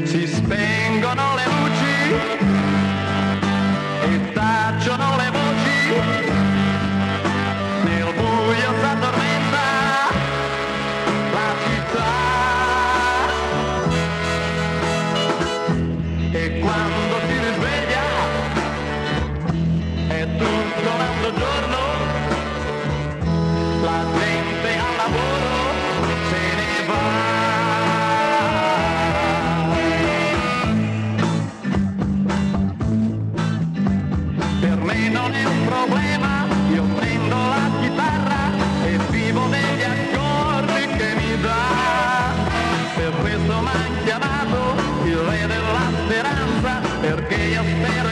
Si spengono le luci e tacciono le voci, nel buio s'addormenta la città. E quando si risveglia è tutto un altro giorno, la gente al lavoro se ne va. Per me non è un problema, io prendo la chitarra e vivo degli accordi che mi dà. Per questo m'han chiamato il re della speranza, perché io spero